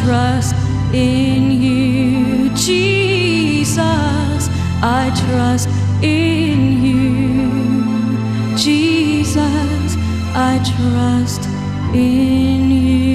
trust in you, Jesus. I trust in you, Jesus. I trust in you.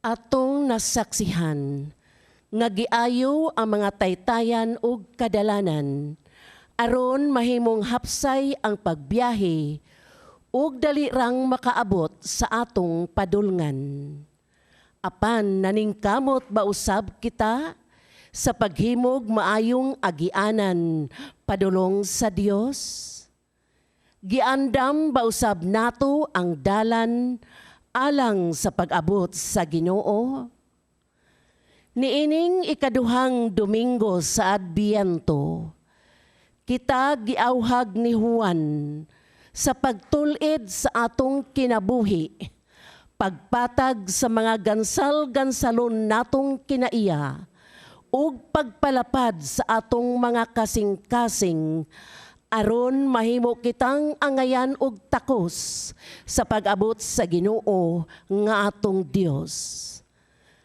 Atong nasaksihan, nga giayo ang mga taytayan ug kadalanan, aron mahimong hapsay ang pagbiyahe, ug dali rang makaabot sa atong padulngan. Apan naningkamot ba usab kita sa paghimog maayong agianan padulong sa Dios? Giandam ba usab nato ang dalan alang sa pag-abot sa Ginoo? Niining ikaduhang Domingo sa Adbiento, kita giawhag ni Juan sa pagtulid sa atong kinabuhi, pagpatag sa mga gansal-gansalon natong kinaiya, ug pagpalapad sa atong mga kasing-kasing, aron mahimo kitang angayan og takos sa pag-abot sa Ginoo nga atong Dios.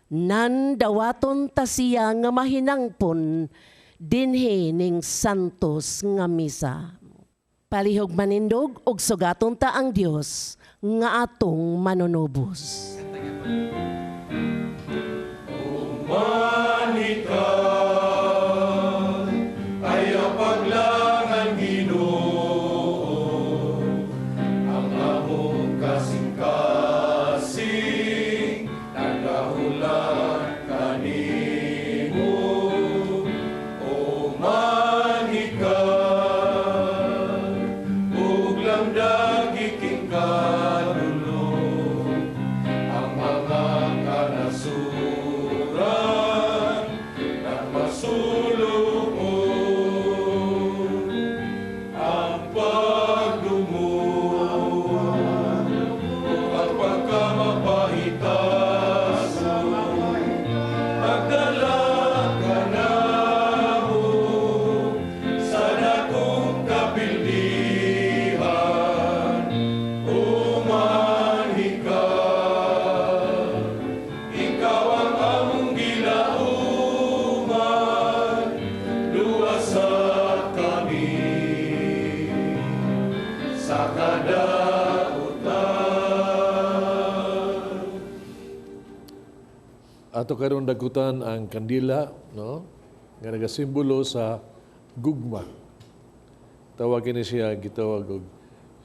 Nandawaton ta siya nga mahinangpon dinhi ning santos nga misa. Palihog manindog og sugaton ta ang Dios nga atong manunubos. Manika ay ang paglangan Ginoo, ang among kasing-kasing nagahulat kanimo. O manika ug lamdag iking kadulong, ang mga kanasuran nagpasulong, ang pagdumog at pagkamapahitason, nagdala ka namo sa dakong kapildihan. Umanhi ka, ikaw ang among gilauman, luwasat kami sa kadautan. Ato karon dagutan ang kandila, no? Nga nagasimbolo sa gugma. Tawagin ni siya gitawag og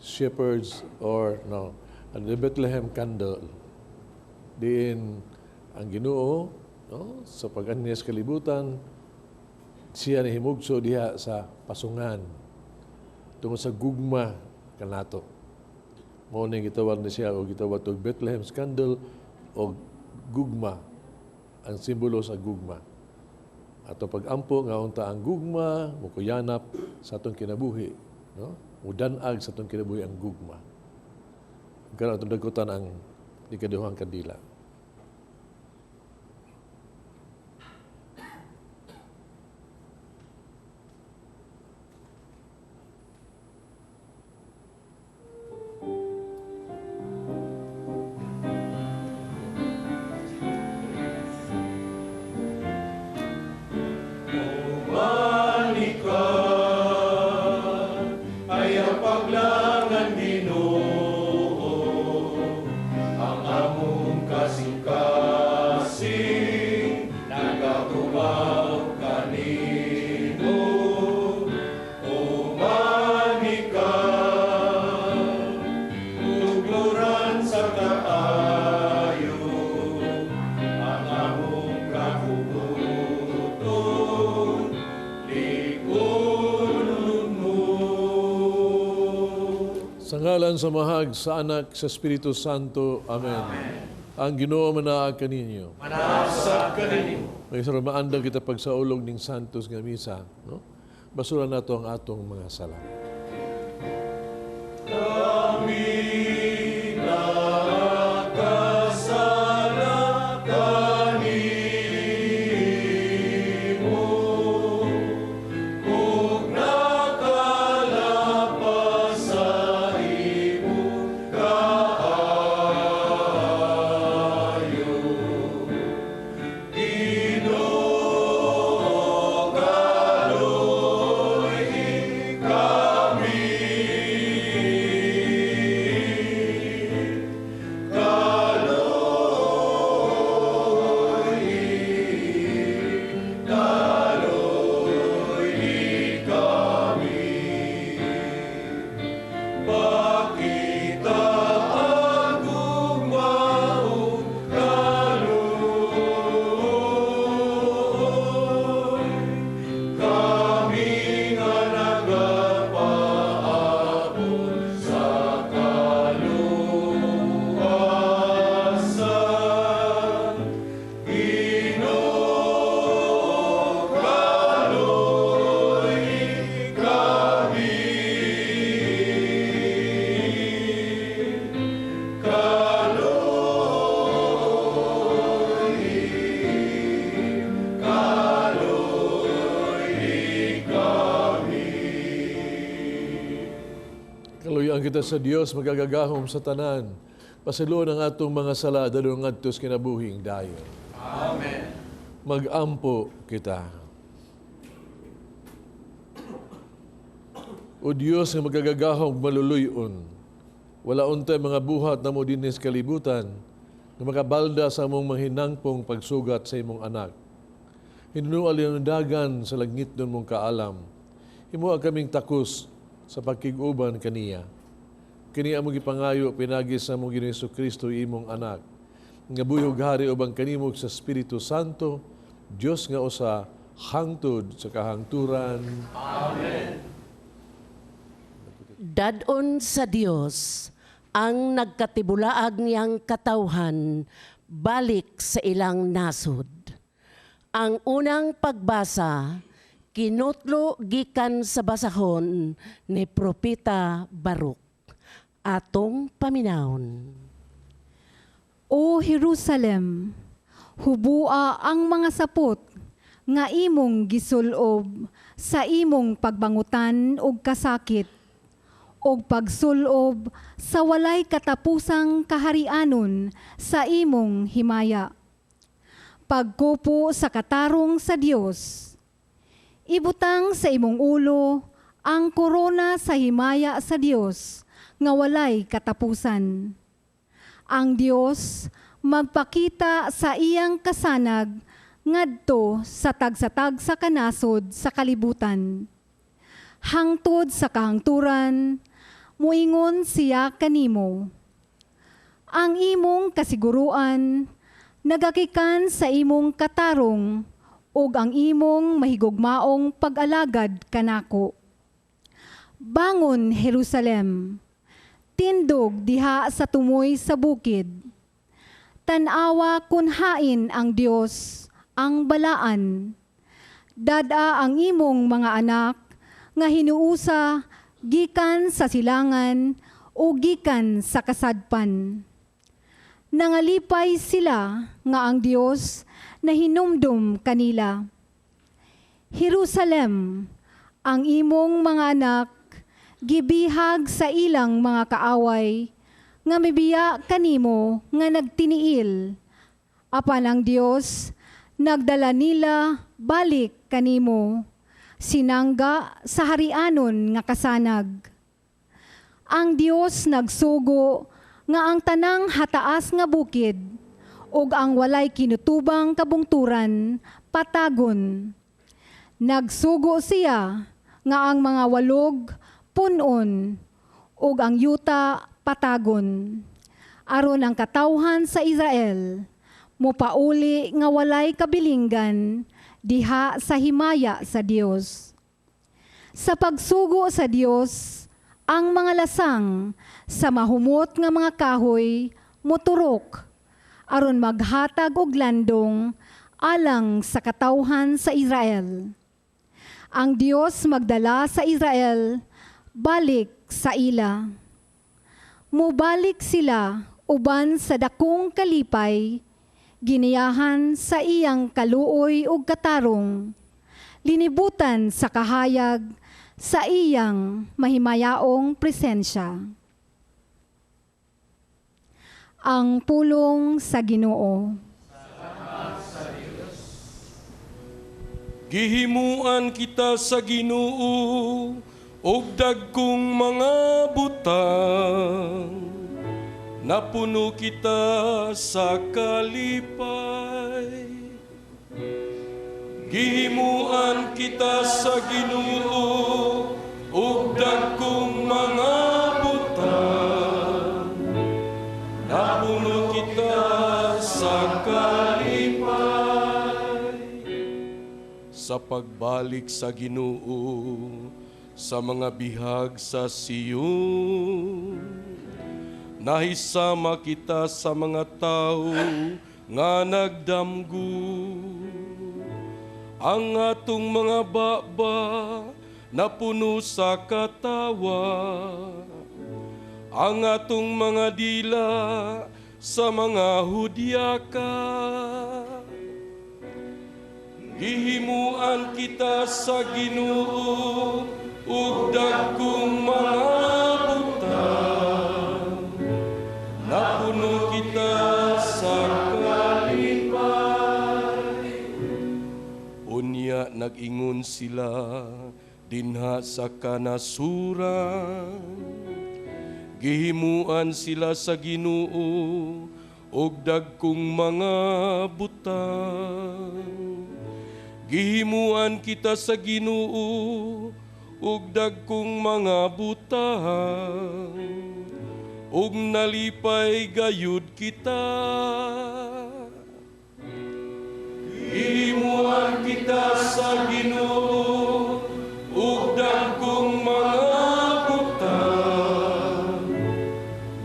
shepherds or no, the Bethlehem candle. Diin ang Ginoo, no, sa pag-anyas kalibutan, siya ni himugso diha sa pasungan tungod sa gugma kanato. Mao ni gitawag ni siya og gitawag og Bethlehem's candle o gugma, ang simbolo sa gugma. Ato pag-ampo nga unta ang gugma mukuyanap sa atong kinabuhi, no? Mudanag sa atong kinabuhi ang gugma. Karon atong dagutan ang ikaduhang kandila. Manika ay ang paglangan Ginoo, ang among kasing gikan sa mahag sa Anak sa Espiritu Santo. Amen. Ang Ginoo manaag kaninyo. Manasag kaninyo. May sarang maandang kita pagsaulog ng Santos nga misa. No? Basuran nato ang atong mga sala. Kami nakasala kanimo, ug nakalapas sa imong kaayo. Ginoo, kaluoy kami. Pakita ang gugmaon kaluoy, kami nga nagapaabot sa kaluwasan. Ginoo, kaluoy kami. Kaluyan kita sa Dios, magagagahom sa tanan. Pasilo ng atong mga sala, dalong ngadtos kinabuhing dayon. Amen. Magampo kita. O Diyos nga magagagahong maluluyon, wala untay mga buhat na mo dinis kalibutan, na makabalda sa among mahinangpong pagsugat sa imong anak. Hinunual yung dagan sa langit nun mong kaalam. Himuha kaming takos sa pagkiguban kaniya. Kini among gipangayo pinagi sa among Ginoong Jesucristo imong anak. Nga buyog hari ubang kanimog sa Espiritu Santo, Dios nga usa hangtod sa kahangturan. Dadon sa Dios ang nagkatibulaag niyang katawhan balik sa ilang nasod. Ang unang pagbasa, kinutlo gikan sa basahon ni Propeta Baruk. Atong paminawon. O Jerusalem, hubua ang mga sapot nga imong gisulob sa imong pagbangutan og kasakit og pagsulob sa walay katapusang kaharianon sa imong himaya. Pagkupo sa katarong sa Dios. Ibutang sa imong ulo ang korona sa himaya sa Dios nga walay katapusan. Ang Dios magpakita sa iyang kasanag ngadto sa tagsatag sa kanasod sa kalibutan. Hangtod sa kahangturan, muingon siya kanimo. Ang imong kasiguruan, nagakikan sa imong katarong, ug ang imong mahigugmaong pag-alagad kanako. Bangon, Jerusalem, tindog diha sa tumoy sa bukid. Tanawa kun hain ang Dios, ang balaan. Dada ang imong mga anak, nga hinuusa, gikan sa silangan, o gikan sa kasadpan. Nangalipay sila nga ang Dios na hinumdum kanila. Jerusalem, ang imong mga anak, gibihag sa ilang mga kaaway, nga mibiya kanimo nga nagtiniil. Apan ang Dios, nagdala nila balik kanimo, sinangga sa harianon nga kasanag. Ang Dios nagsugo nga ang tanang hataas nga bukid ug ang walay kinutubang kabungturan patagon. Nagsugo siya nga ang mga walog punon ug ang yuta patagon. Aron ang katawhan sa Israel mopauli nga walay kabilinggan diha sa himaya sa Dios. Sa pagsugo sa Dios, ang mga lasang sa mahumot nga mga kahoy moturok aron maghatag og landong alang sa katawhan sa Israel. Ang Dios magdala sa Israel balik sa ila. Mubalik sila uban sa dakong kalipay, giniyahan sa iyang kaluoy ug katarong, linibutan sa kahayag sa iyang mahimayaong presensya. Ang pulong sa Ginoo. Gihimuan kita sa Ginoo og dagkong mga butang, napuno kita sa kalipay. Gihimuan kita sa Ginoo og dagkong mga butang, napuno kita sa kalipay. Sa pagbalik sa Ginoo sa mga bihag sa Siyon, nahisama kita sa mga tao nga nagdamgo. Ang atong mga baba napuno sa katawa, ang atong mga dila sa mga hudyaka. Gihimuan kita sa Ginoo ug dagkong mga butang, napuno kita sa kalipay. Unya nag-ingon sila dinha sa kanasuran, gihimuan sila sa Ginoo og dagkong mga butang. Gihimuan kita sa Ginoo ug dagkong mga butang, ug nalipay gayud kita. Gihimuan kita sa Ginoo ug dagkong mga butang,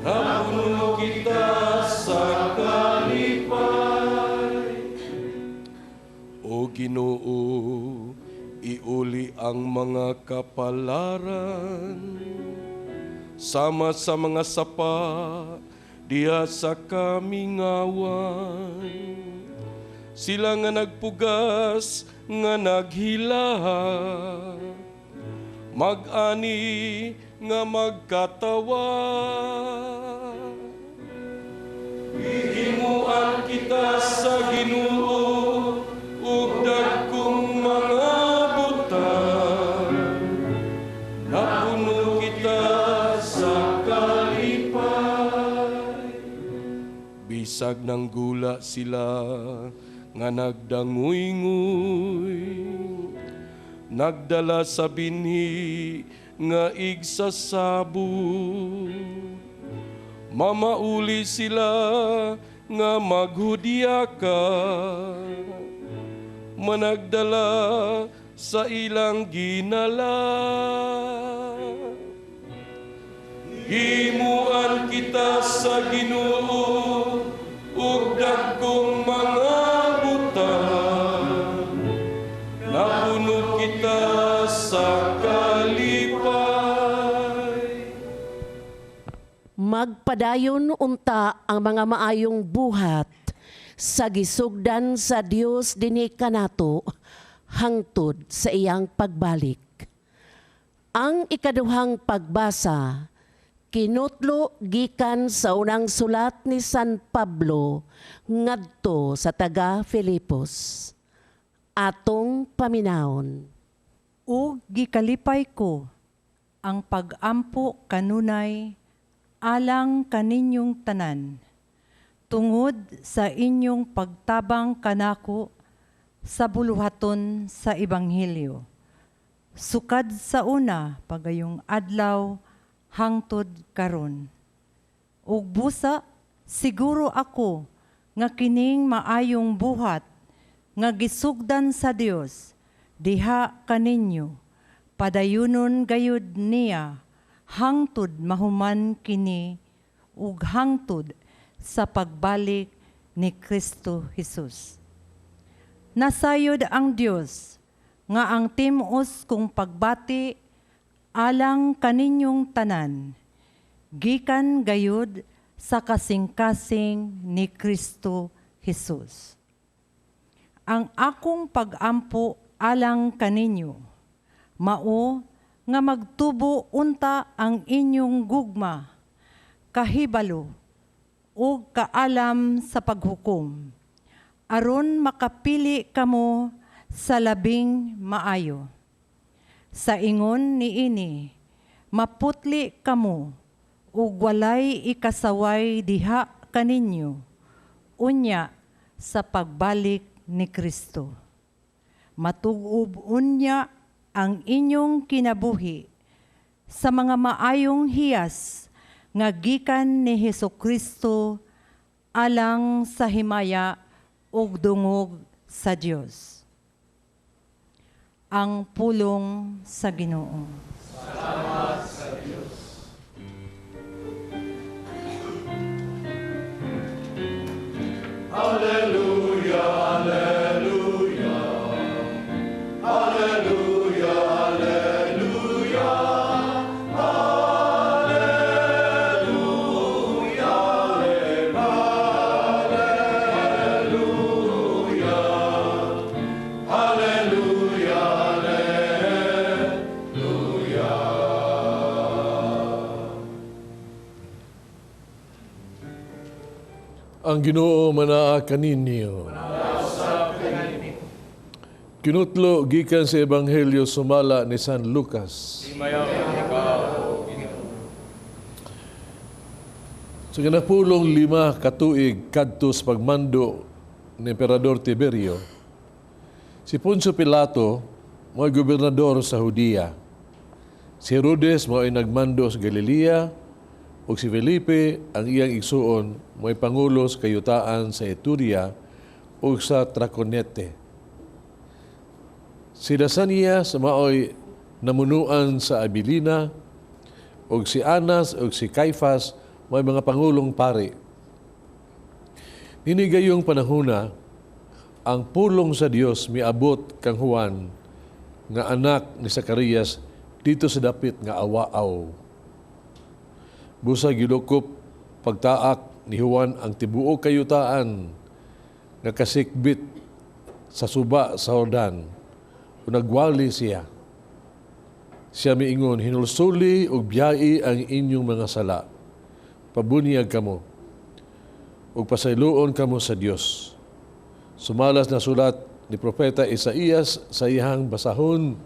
napuno kita sa kalipay. O Ginoo, iuli ang mga kapalaran sama sa mga sapa diha sa kamingawan. Sila nga nagpugas nga naghilaha, mag-ani nga magkatawa. Gihimuan kita sa Ginoo ug dagkong mga butang, napuno kita sa kalipay. Bisag ng gula sila nga nagdanguy-nguy, nagdala sa binhi nga igsasabog. Mamauli sila nga maghudyaka, managdala sa ilang ginala. Himuan kita sa Ginoo ug dagkong mga butang, napuno kita sa kalipay. Magpadayon unta ang mga maayong buhat sa gisugdan sa Dios dinhi kanato hangtod sa iyang pagbalik. Ang ikaduhang pagbasa kinutlo gikan sa unang sulat ni San Pablo ngadto sa taga Filipos. Atong paminawon. Ug gikalipay ko ang pag-ampo kanunay alang kaninyong tanan, tungod sa inyong pagtabang kanako sa buluhaton sa Ebanghelyo. Sukad sa una pagayong adlaw hangtod karon. Ug busa siguro ako nga kining maayong buhat nga gisugdan sa Dios diha kaninyo, padayunon gayud niya hangtod mahuman kini ug hangtod sa pagbalik ni Kristo Jesus. Nasayod ang Dios nga ang timos kong pagbati alang kaninyong tanan, gikan gayud sa kasing-kasing ni Kristo Jesus. Ang akong pag-ampo alang kaninyo, mao nga magtubo unta ang inyong gugma, kahibalo, o kaalam sa paghukom, aron makapili kamo sa labing maayo. Sa ingon niini, maputli kamo, ug walay ikasaway diha kaninyo, unya sa pagbalik ni Kristo. Matug-ob unya ang inyong kinabuhi sa mga maayong hiyas nga gikan ni Hesukristo alang sa himaya ug dungog sa Dios. Ang pulong sa Ginoo. Salamat sa Diyos. Hallelujah, hallelujah. Hallelujah, hallelujah. Ang Ginoo manaa kaninyo. Kinutlo gikan sa Ebanghelyo sumala ni San Lucas. Sa kinapulong 5 katuig kadto sa pagmando ni Emperador Tiberio, si Poncio Pilato mo'y gobernador sa Judea. Si Herodes mo'y nagmando sa Galilea, ug si Felipe ang iyang igsuon mo'y pangulo sa kayutaan sa Ituria ug sa Traconite. Si Lysanias maoy namunuan sa Abilina, ug si Anas ug si Caifas may mga pangulong pari. Ninigayong panahona, ang pulong sa Dios miabot kang Juan nga anak ni Zacarias dito sa dapit nga Awaaw. Busa gilukop pagtaak ni Juan ang tibuok kayutaan nga kasikbit sa suba sa Jordan. Nagwali siya. Siya miingon, hinulsuli o biyai ang inyong mga sala. Pabunyag kamo o pasayloon kamo sa Dios. Sumalas na sulat ni Propeta Isaías sa iyang basahon.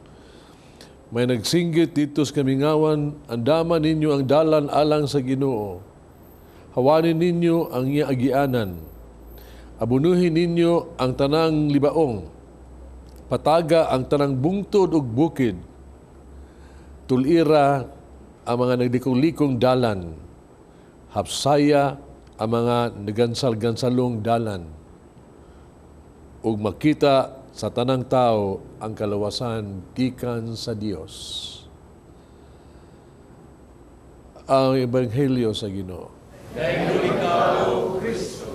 May nagsinggit dito sa kamingawan, andaman ninyo ang dalan alang sa Ginoo. Hawanin ninyo ang iyang agianan. Abunuhin ninyo ang tanang libaong. Pataga ang tanang bungtod ug bukid. Tulira ang mga naglikong-likong dalan. Hapsaya ang mga nagansal-gansalong dalan. Ug makita sa tanang tao ang kalawasan gikan sa Dios. Ang Ebanghelyo sa Ginoo. Dahil ikaw, Kristo.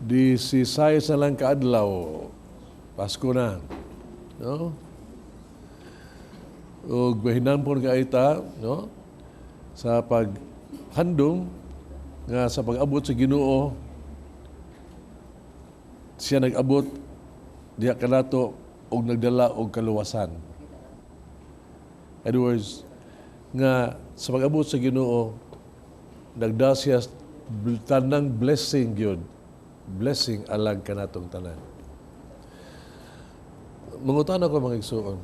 Di si sa lang kaadlaw, Pasko na. No? Ug mahinampon ka ita, no? Sa paghandom nga sa pag-abot sa Ginoo, siya nag-abot diha kanato og nagdala og kaluwasan. In other words, nga sa pag-abot sa Ginoo, nagda siya tanang blessing gyud. Blessing alang kanatong tanan. Mangutan ako mga igsuon.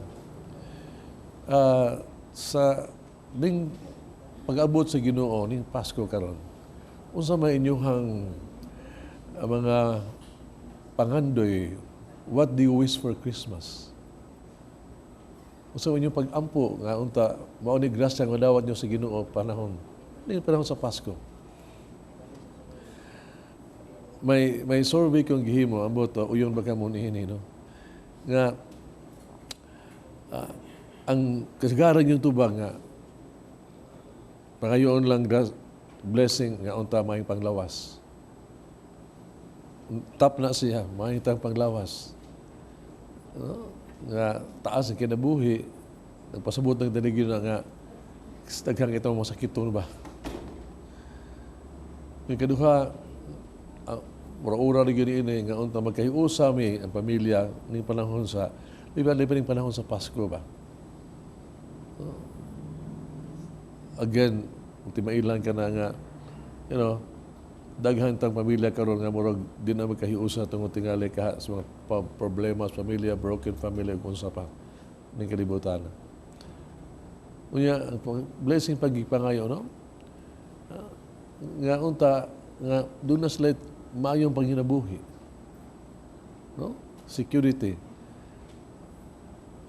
Sa ning pag-abot sa Ginoo ning Pasko karon, unsa may inyong mga pangandoy, what do you wish for Christmas? Unsa may inyong pag-ampo nga unta mao ni grasya nga dawat niyo sa Ginoo panahon ning panahon sa Pasko? May survey kong gihimo ambot uyon ba kamo niini, no? Nga ang kasagaran yung tubang nga, pangayoon lang blessing nga unta maayong panglawas. Tap na siya, maayong tang panglawas. Nga taas ang kinabuhi, nagpasabot ng dalig yun na nga, daghang itong masakiton ba? Yung kaduha, mura-ura rin yun ini, nga unta magkahiusa mi ang pamilya ng panahon sa, liban-liban ng panahon sa Pasko ba? Again, timailan ka na nga, daghan tang pamilya karon nga murag di na magkahiusa tungod tingali ka sa mga problema sa pamilya, broken family kung sa pa ning kalibutan. Unya blessing paggipangayo no? Nga unta nga do na sila maayong panginabuhi. No? Security.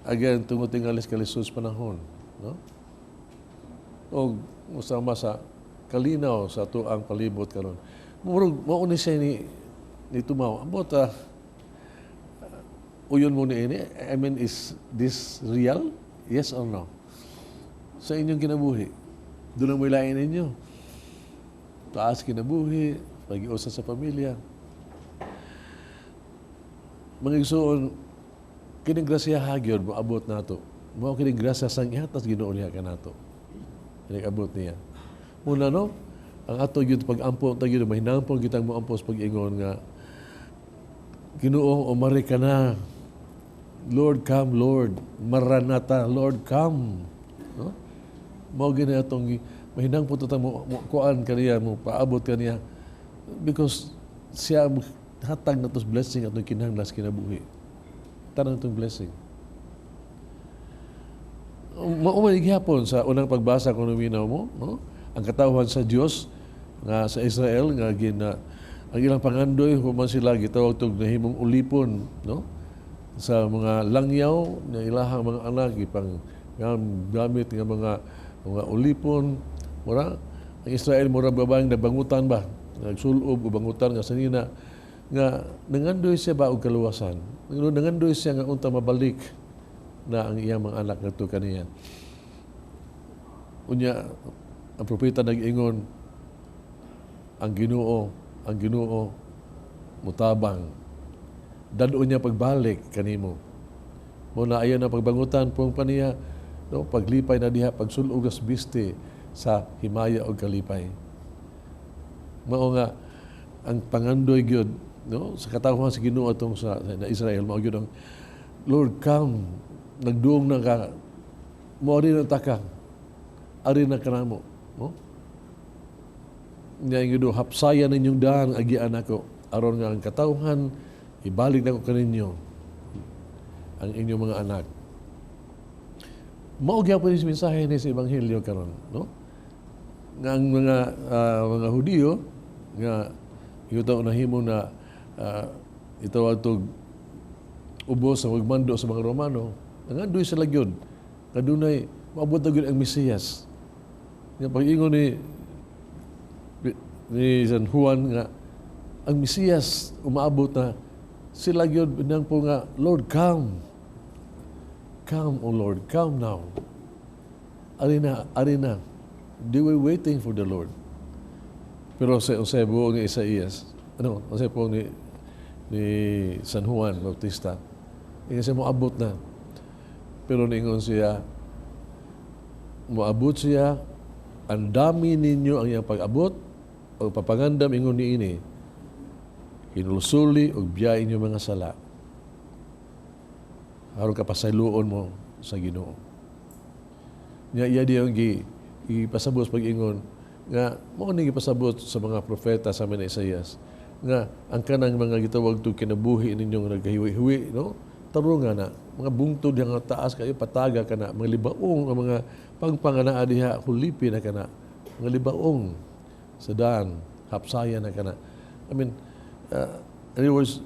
Again, tungod tingali sa kalisod panahon, no? O usama sa kalinaw sa tuang palibot karon. Mao ni siya ni tumaw. Ambot uyon mo ni ini. I mean, is this real? Yes or no? Sa inyong kinabuhi. Doon ang wilayan ninyo. Taas kinabuhi, pag-iusa sa pamilya. Mga igsoon, kining grasya hagyon mo abot nato. Mao kining grasya sang ihatas Ginoo niya kanato. Abot niya. Muna no, ang ato yun pag-ampo, tayo mahinampon kitang mo ampos pag-ingon nga, Ginoo, umari ka na. Lord, come, Lord. Maranatha, Lord, come. No? Mao gina atong mahinampon tatang mo kuan kaniya, mo paabot kaniya. Because siya hatag na tos blessing atong kinahanglas kinabuhi. Tanang itong blessing. Maumanig hapon sa unang pagbasa kung naminaw mo, no? Ang katawhan sa Dios nga sa Israel nga ang ilang pangandoy human sila gitawag tog nahimong ulipon, no? Sa mga langyaw na ilahang mga anak ipang gamit nga mga ulipon mura ang Israel mura babaeng nabangutan ba nagsulob o bangutan nga sanina nga nangandoy siya ba og kaluwasan, nangandoy siya nga unta mabalik na ang iyang mga anak ngadto kaniya. Unya ang propeta nag-ingon ang Ginoo mutabang dad-o niya pagbalik kanimo. Mo na ayon ang pagbangutan pong paniya no paglipay na diha pagsulog as biste sa himaya og kalipay. Mao nga ang pangandoy gyud no sa katawhan sa Ginoo atong sa Israel mao gyud ang Lord come nagduong na ka mo rin ang taka ari na kanamo no nga ingon hapsayan ninyong daan agian ako aron nga ang katawhan ibalik nako kaninyo ang inyong mga anak. Mao gyapon ni mensahe ni sa ebanghelyo karon no nga ang mga Hudiyo nga itaw nahimo na itawag tog ubos sa magmando sa mga Romano. Nangandoy sila gyud. Kadunay maabot na gyud ang Mesiyas. Nga pag-ingon ni San Juan nga ang Mesiyas umaabot na sila gyud nang po nga Lord come. Come, O Lord, come now. Arina. They were waiting for the Lord. Pero sa buong ni Isaías, sa buong ni San Juan Bautista, kasi moabot na. Pero ningon siya, moabot siya, ang dami ninyo ang iyang pag-abot, o papangandam ingon ni ini, hinulsuli o biyain niyo mga sala. Harong kapasayloon mo sa Ginoo. Nga iya diyang ipasabot pag-ingon, nga mo ni ipasabot sa mga propeta sa mga Isaías, nga ang kanang mga gitawag to kinabuhi ninyong nagkahiwi-hiwi, no? Tarungan na, mga bungtod yang taas kayo, pataga ka na, mga libaong, ang mga pangpanganaa diha, hulipi na ka na, mga libaong sa daan, hapsaya na ka na. I mean, in other words,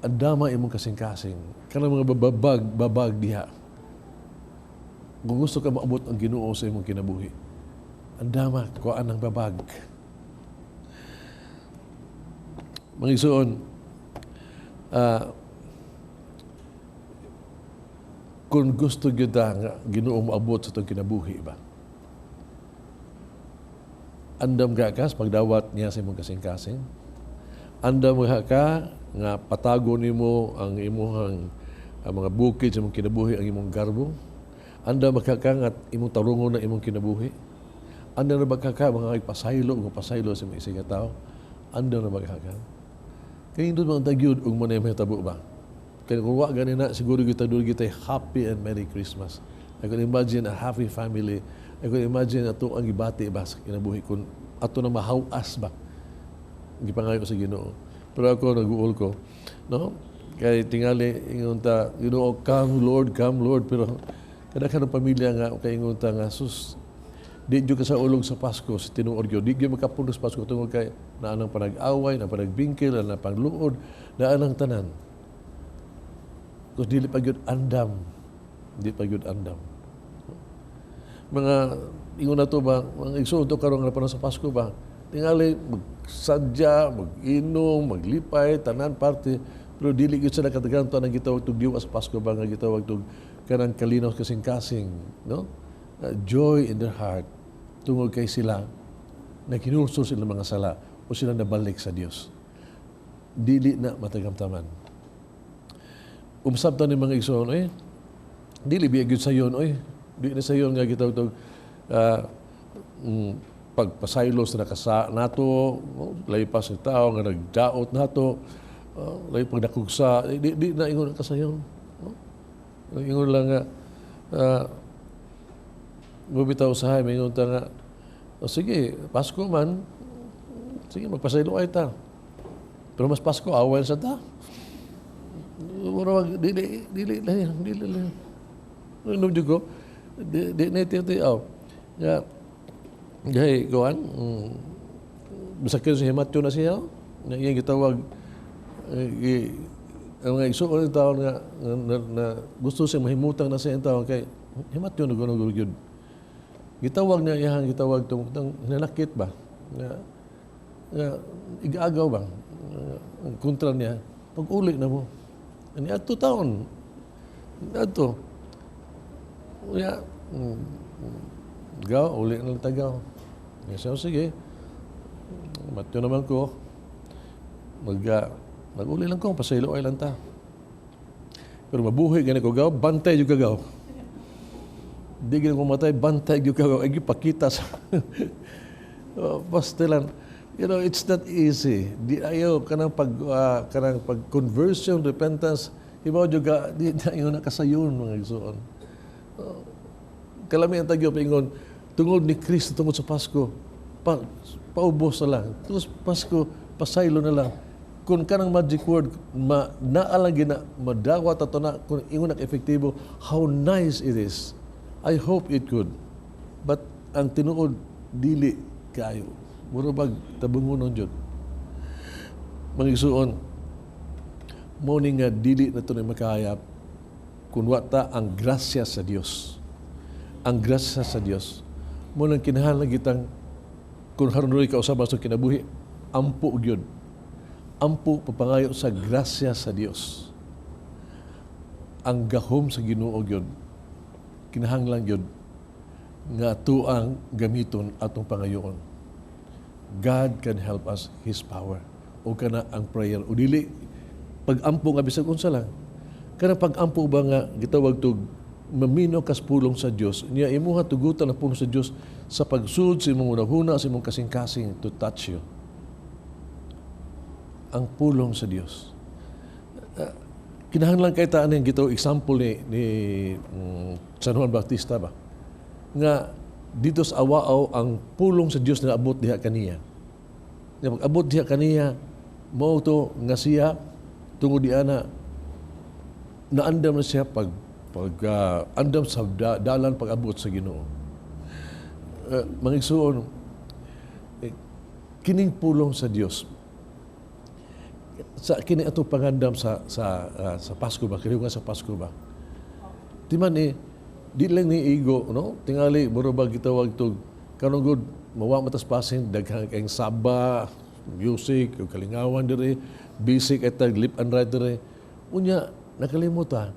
ang dama imong kasing-kasing, kanang mga babag diha. Kung gusto ka maabot ang Ginoo sa imong kinabuhi, ang dama, kuhaan ng babag. Mga igsoon, kung gusto kita nga Ginoo moabot sa itong kinabuhi ba? Andam ka sa pagdawat niya sa imong kasing-kasing. Andam ka nga patago nimo ang imong ang mga bukid sa imong kinabuhi, ang imong garbo. Andam ka nga imong tarungon na imong kinabuhi. Andam na ba ka mga pasaylo sa mga isang tao? Andam na ba ka? Kaya hindi mo ang tagyod ug mo na may tabo ba? Kaya kung wag ganina, siguro kita happy and Merry Christmas. I can imagine a happy family. I can imagine ato ang gibati ba sa kinabuhi kung ato na mahawas ba. Gipangayo sa Ginoo. Pero ako nag-uol ko, no? Kaya tingali ingon ta, Ginoo, come Lord, pero kada kanang pamilya nga kay ingon ta nga sus di jud ka sa ulog sa Pasko sa tinuod gyud. Di gyud makapulos Pasko tungod kay naa nang panag-away, na panagbingkil, na pangluod, naa nang tanan. Kus dili pa gyud andam. Di pa gyud andam. Mga ingon na to ba, mga igsoon to karon nga panahon sa Pasko ba, tingali magsadya, mag-inom, maglipay, tanan parte, pero dili gyud sa nakatagan to ang gitawag tug diwa sa Pasko ba nga gitawag tug kanang kalinaw kasing-kasing, no? Joy in their heart tungod kay sila na kinulsol sila mga sala o sila nabalik sa Dios. Dili na matagamtaman. Umsabtan ni mga igsoon, dili biya gyud sayon, di na sayon nga gitawag tug pagpasaylo sa nakasa nato, lay pa sa tao nga nagdaot nato, lay pag nakugsa, di na ingon kasayon. Ingon lang nga, mubitaw sa hay, ingon ta nga, sige, Pasko man, sige, magpasaylo ay ta. Pero mas Pasko, awal sa ta. Dili lang. Inom dyan ko, di na iti-itiaw. Gahay, gawan, masakit sa hematyo na siya, yung gitawag, ang mga igsoon ng tao na gusto siya mahimutang na siya yung tao, kay hematyo na gano'n. Gitawag na iyang gitawag itong hinanakit ba? Igaagaw ba? Ang kontra niya, pag-uli na mo. Ani ato taon. Ato. Uya, gaw, uli na lang tagaw. So, sige, matyo naman ko. Mag-uli lang ko, pasaylo ay lang ta. Pero mabuhay ganit ko gaw, bantay yung gagaw. Di ganit ko matay, bantay yung gagaw. Ay, pakita sa... Pastilan. You know, it's not easy. Di ayaw, kanang pag-conversion, repentance, ibaw juga, di ayaw na kasayon, mga igsoon. Kalami ang tagyo, paingon, tungod ni Kristo, tungod sa Pasko, paubos na lang. Tapos Pasko, pasaylo na lang. Kung kanang magic word, naalagi na, madawat ato na, kung ingon ang efektibo, how nice it is. I hope it could. But ang tinuod, dili kayo. Muro bag tabungunon jud. Mga igsoon, mao ni nga dili na ito na makahayap kung wata ang grasya sa Dios. Ang grasya sa Dios. Mo nang kinahanglan gitang kung harunoy ka usab sa kinabuhi, ampo gyud. Ampo papangayo sa grasya sa Dios. Ang gahom sa Ginoo gyud. Kinahanglan gyud nga tuang gamiton atong pangayoon. God can help us, His power. O kana ang prayer. O dili, pag-ampo nga bisag unsa lang. Kana pag-ampo ba nga, gitawag tog mamino kas pulong sa Dios. Niya imuha tugutan ang pulong sa Dios sa pagsud sa imong unahuna, sa imong kasing-kasing to touch you. Ang pulong sa Dios. Kinahanglan kay taan yung gitawag example ni San Juan Bautista ba? Nga dito sa awaaw ang pulong sa Dios na abot diha kaniya. Nga pag-abot diha kaniya, mao to nga siya tungod di ana naandam na siya pag andam sa dalan pag-abot sa Ginoo. Mga igsoon, kining pulong sa Dios sa kini ato pangandam sa Pasko ba, kini nga sa Pasko ba. Timan di lang ni ego, no? Tingali muro ba gitawag tog kanang good mawa matas passing daghang kang saba, music, ug kalingawan diri, basic at lip and right diri. Unya nakalimutan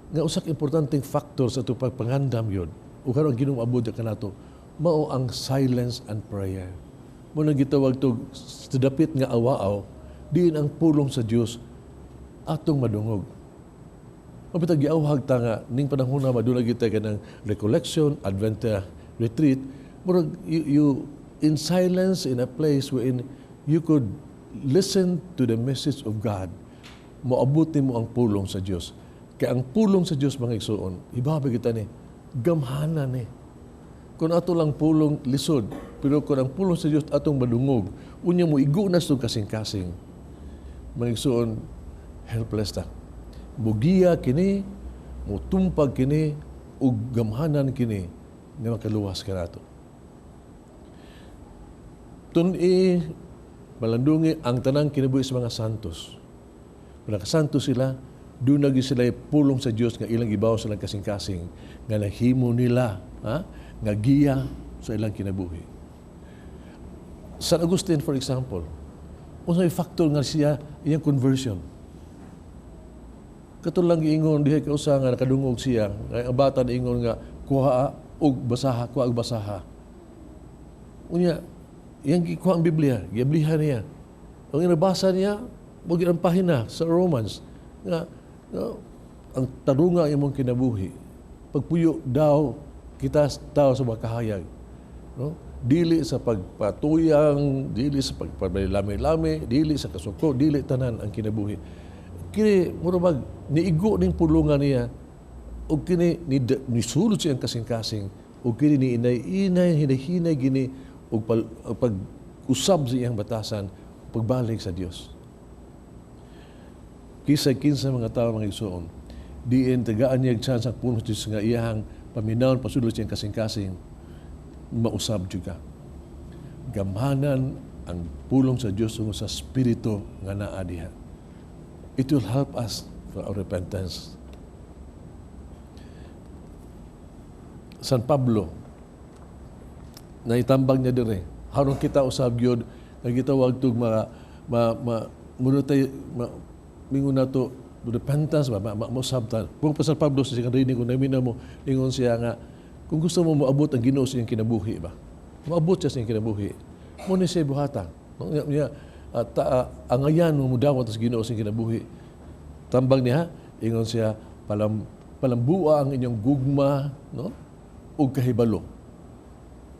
nga usak importanteng factor sa itong pagpangandam yun, o karon ginuabot ka nato, mao ang silence and prayer. Muna gitawag to sa dapit nga awaaw, diin ang pulong sa Dios atong madungog. Mapitag giawhag ta nga ning panahon na madula kita kanang recollection, Advent retreat, murag you in silence in a place wherein you could listen to the message of God. Moabot mo ang pulong sa Dios. Kaya ang pulong sa Dios mga igsoon, ibabay kita ni gamhanan ni. Kung ato lang pulong lisod, pero kung ang pulong sa Dios atong madungog, unya mo igo na sa kasing-kasing. Mga igsoon, helpless ta. Mugiya kini, mutumpag kini, ug gamhanan kini nga makaluwas ka nato. Tun-i malandungi ang tanang kinabuhi sa mga santos. Kung nakasantos sila, doon naging sila pulong sa Diyos nga ilang ibaw sa ilang kasing-kasing nga nahimo nila, nga giya sa ilang kinabuhi. San Agustin, for example, unsay factor nga siya iyang conversion. Katulang giingon dihay kausa nga nakadungog siya, nga ang bata ingon nga kuha og basaha. Unya, iyang gikuha ang Biblia, giablihan niya. Ang inabasa niya, wag ang pahina sa Romans nga ang tarunga imong kinabuhi. Pagpuyo daw kita tao sa makahayag. No? Dili sa pagpatuyang, dili sa pagpabalami-lami, dili sa kasuko, dili tanan ang kinabuhi. Kini murabag niigo ning pulungan niya ug kini ni sulod siyang kasing-kasing ug kini ni inay hinay gini ug pag-usab sa iyang batasan pagbalik sa Dios. Kisa kinsa mga tao mga igsoon, diin tagaan niya chance ang puno Diyos nga iyang paminawon pasulod siyang kasing-kasing mausab juga. Gamhanan ang pulong sa Diyos sa Espiritu nga naa diha. It will help us for our repentance. San Pablo, naitambang niya dire, harong kita usab gyud nga gitawag tug mingon nato repentance mausab ta. Kung pa San Pablo sa siyang rinig kung namin mo ingon siya nga kung gusto mo moabot ang Ginoo sa iyang kinabuhi ba. Moabot siya sa iyang kinabuhi. Mo ni siya buhata. Angayan mo mudawat sa Ginoo sa iyang kinabuhi. Tambang niya ingon siya palambuan ang inyong gugma, no? Ug kahibalo.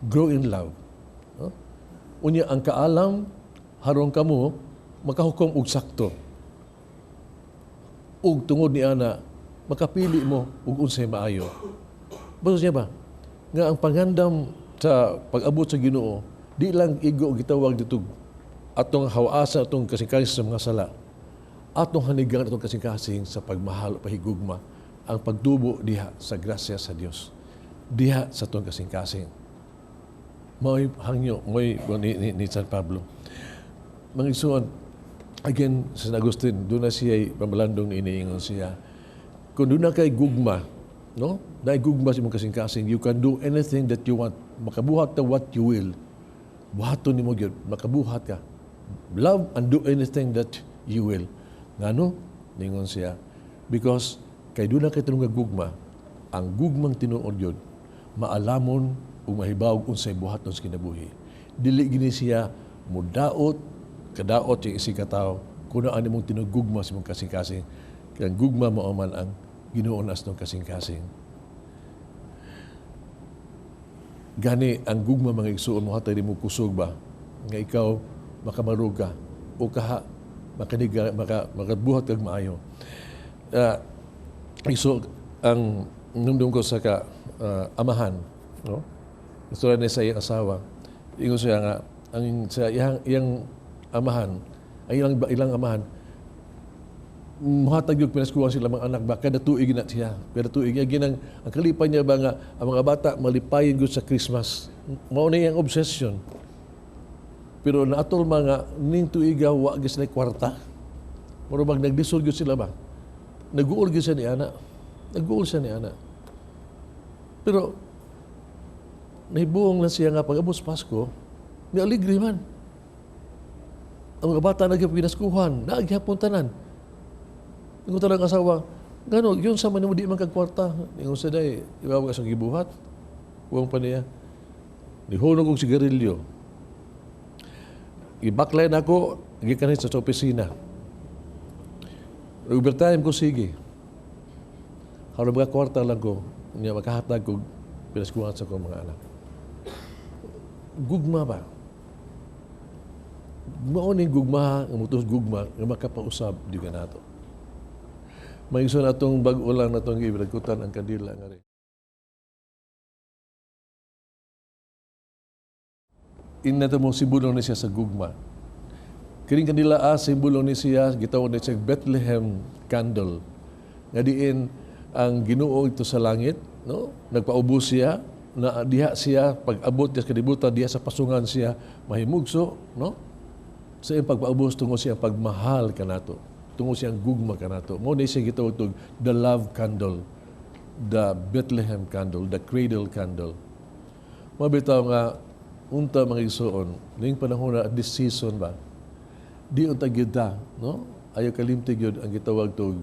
Grow in love. No? Unya ang kaalam harong kamo makahukom og sakto. Ug tungod ni ana makapili mo ug unsay maayo. Basta niya ba nga ang pangandam sa pag-abot sa Ginoo di lang igo gitawag dito atong hawasa atong kasing-kasing sa mga sala. Atong hanigang atong kasing-kasing sa pagmahal pahigugma ang pagtubo diha sa grasya sa Dios. Diha sa atong kasing-kasing. May hangyo, ni San Pablo. Mga igsoon, again, San Agustin, doon na siya pamalandong iniingon siya. Kung doon na kay gugma, no? Dahil gugma sa mong kasing-kasing, you can do anything that you want. Makabuhat ka what you will. Buhaton ni mo yun. Makabuhat ka. Love and do anything that you will. Ngano? Ningon siya. Because kay doon na kay tanong gugma, ang gugmang tinuod yun, maalamon o mahibawag unsay buhaton sa kinabuhi. Dili gini siya mudaot, kadaot yung isig katao, kung ano mong tinugugma sa mong kasing-kasing. Kaya gugma mo man ang ginuunas ng kasing-kasing. Gani, ang gugma mga igsuon mo hatay mo kusog ba? Nga ikaw makamarug ka o kaha makabuhat kag maayo. Iso ang nundong ko sa amahan, no? Gusto na sa iyang asawa. Ingon siya nga, sa iyang amahan, ang ilang amahan, muhatag yung pinaskuhan sila mga anak ba, kada tuig na siya. Kada tuig. Ang kalipan niya ba nga, ang mga bata malipayin yun sa Christmas. Mauna yung obsession. Pero naatol mga ning tuiga, wag sila kwarta. Marubag nagdisol yun sila ba? Nag-uol yun siya ni Ana. Nag-uol siya ni Ana. Pero, nahibuong lang siya nga pag-abot sa Pasko, may aligri man. Ang mga bata nagyapon pinaskuhan, nagyapon tanan. Ang talang asawa, Gano, yun sa man mo di man kagkwarta. Ingon sa day, ibaw ka sa gibuhat. Huwag pa niya. Nihunog kong sigarilyo. I-backline ako, gikanit sa opisina. Overtime ko, sige. Harap mga kwarta lang ko, niya makahatag ko, pinaskuhan sa ko mga anak. Gugma ba? Mauning gugma, umutos gugma, nga makapausab, di ka nato. Mayigson atong bag-o lang na itong ibigkutan ang kandila nga rin. Inato mo, sibulong ni siya sa gugma. Kiring kanila sibulong ni siya, gitawag ni siya Bethlehem candle. Nga diin, ang Ginoo ito sa langit, no? Nagpaubos siya, na diha siya, pag-abot niya sa kalibutan, diha sa pasungan siya, mahimugso, no? Sa iyang pagpaubos, tungo siya pagmahal ka nato. Tungo siya gugma ka nato. Mo ni siya gitawag ito, the love candle, the Bethlehem candle, the cradle candle. Mabitaw nga, unta mga igsoon, ning panahon na this season ba, di unta gita, no? Ayaw kalimtig yun ang gitawag to,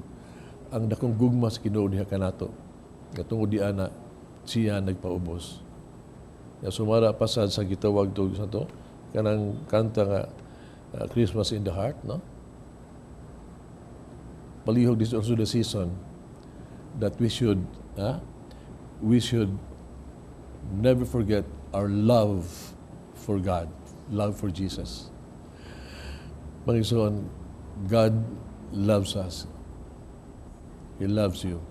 ang dakong gugma sa Ginoo niya kanato. Katungod di ana, siya nagpaubos. Ya sumara pasad sa gitawag to sa to, kanang kanta nga Christmas in the Heart, no? Palihog this also the season that we should never forget our love for God, love for Jesus. Panginoon, God loves us. He loves you.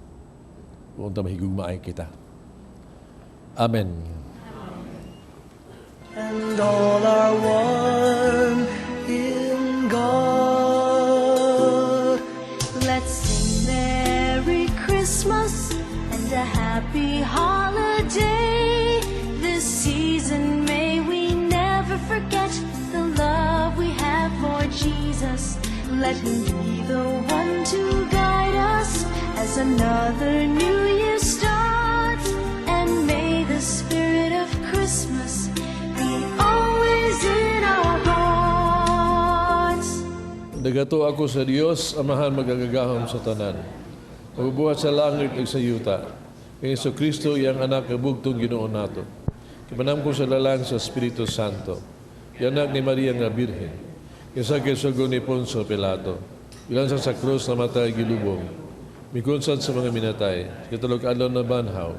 Kung mahigugmaay kita. Amen. And all are one in God. Let's sing Merry Christmas and a happy holiday. This season may we never forget the love we have for Jesus. Let him be the one to guide us as another new year starts. And may the spirit of Christmas be always in our hearts. Nagato ako sa Dios, amahan magagagahom sa tanan. Mabubuhat sa langit ug sa yuta. Kay Hesus Kristo iyang anak kabugtong Ginoo nato. Kimanam ko sa lalang sa Espiritu Santo. Yanak ni Maria nga Birhen. Kisa kisugo ni Poncio Pilato. Ilan sa krus na matay gilubong. Mikunsad sa mga minatay. Katulog adlaw na banhaw.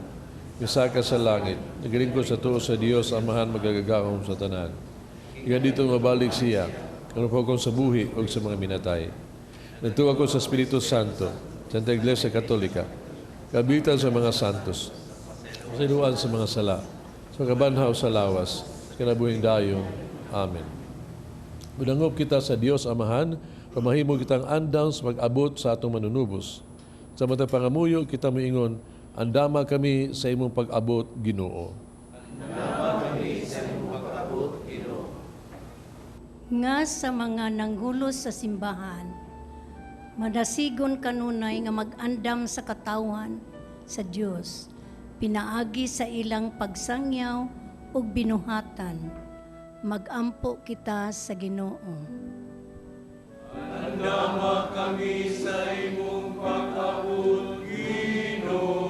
Misaka sa langit. Nagaling ko sa tuo sa Dios, amahan magagagahom sa tanan. Iyan dito mabalik siya. Ano po akong sa buhi o sa mga minatay. Nagtuwa ko sa Espiritu Santo, Santa Iglesia Katolika, kabitan sa mga santos, sinuan sa mga sala, sa kabanhaw sa lawas, sa kinabuhing dayon. Amen. Budangop kita sa Dios Amahan, pamahimo kitang andam sa pag-abot sa atong manunubos. Sa matang pangamuyo, kita moingon, andama kami sa imong pag-abot, Ginoo. Nga sa mga nanghulos sa simbahan, madasigon kanunay nga mag-andam sa katawan sa Dios, pinaagi sa ilang pagsangyaw ug binuhatan. Mag-ampo kita sa Ginoo. Andama kami sa imong pag-abot, Ginoo.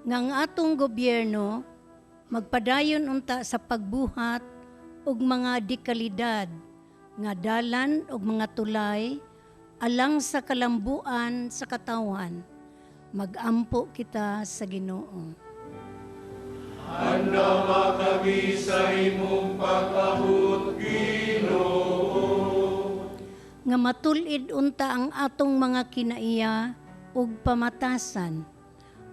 Ngang atong gobyerno, magpadayon unta sa pagbuhat ug mga dekalidad nga dalan ug mga tulay alang sa kalambuan sa katawan. Mag-ampo kita sa Ginoo. Andama kami sa imong pag-abot, Ginoo. Nga matulid unta ang atong mga kinaiya ug pamatasan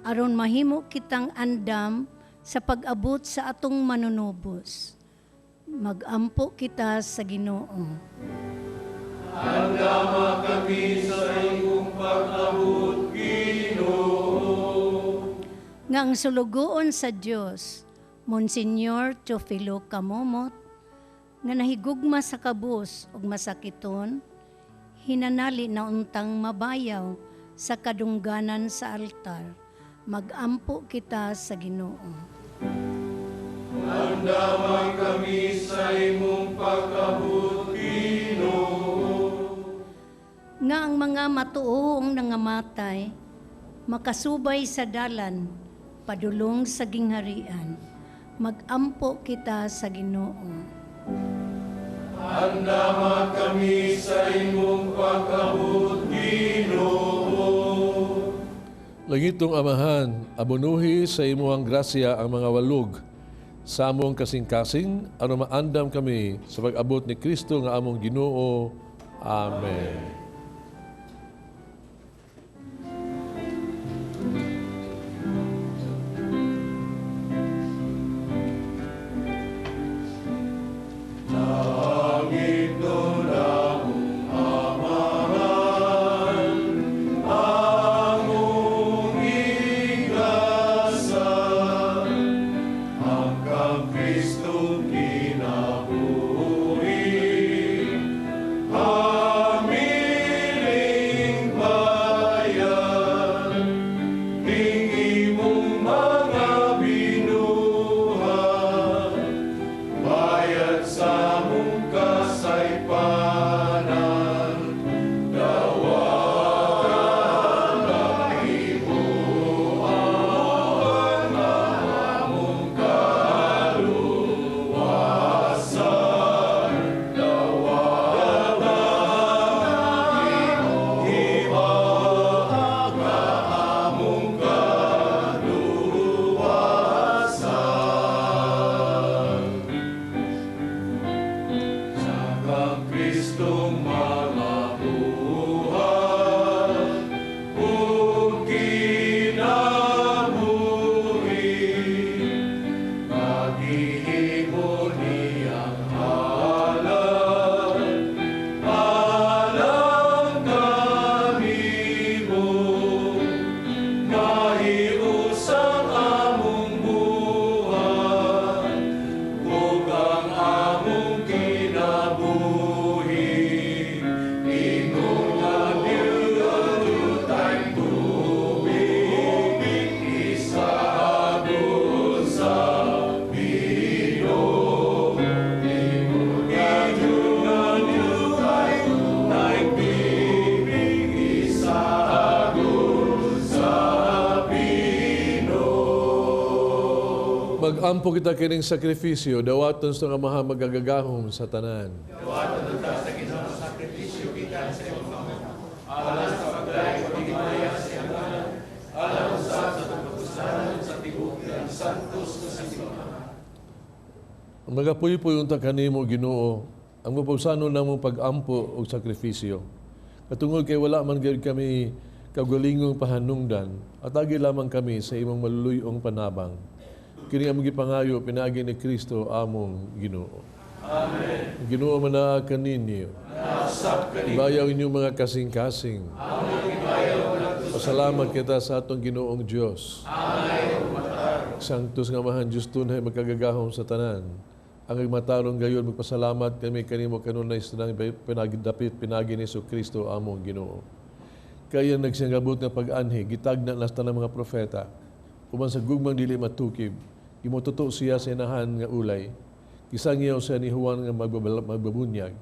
aron mahimo kitang andam sa pag-abot sa atong manunubos. Mag-ampo kita sa Ginoo. Andama kami sa imong pag-abot, Ginoo. Nga ang sulugoon sa Dios, Monsignor Teofilo Camomot, nga nahigugma sa kabus ug masakiton, hinanali na untang mabayaw sa kadungganan sa altar. Mag-ampo kita sa Ginoo. Andama kami sa imong pag-abot, Ginoo. Nga ang mga mga matuoong nangamatay, makasubay sa dalan, padulong sa gingharian. Magampo kita sa Ginoo. Andama kami sa imong pag-abot, Ginoo. Langitong Amahan, abunuhi sa imuhang grasya ang mga walog sa among kasing-kasing, aron maandam kami sa pag-abot ni Kristo nga among Ginoo. Amen. Mag-ampo kita kining sakripisyo, dawaton sa nga maha magagagahom sa tanan. Dawaton ta sa ginoo sakripisyo kita sa imong mga alas sa pagdayeg pagigmaya sa iyang tanan, alam sa pagpustanan sa tibuok ng santos nga simbahan. Magapuy-puy unta kanimo Ginoo, ang mapawsano namong pag-ampo og sakripisyo. Katungod kay wala man gyud kami kagulingong pahanungdan, at agi lamang kami sa imong maluluyong panabang. Kini among gipangayo pinaagi ni Kristo among Ginoo. Amen. Ginoo manaa kaninyo. Nasab kanimo. Bayaw inyong mga kasing-kasing. Pasalamat kita sa atong Ginoong Dios. Amen. Sanctus nga mahan Diyos tunay magkagagahom sa tanan. Ang magmatarong gayon magpasalamat kami kanimo kanunay sa pinagdapit pinagi ni Kristo among Ginoo. Kaya nagsiyangabot nga pag-anhi, gitagna nas tanang mga propeta. Uman sa gugmang dili matukib, gimotuto siya sa inahan nga ulay. Gisangyaw siya ni Juan nga magbabunyag.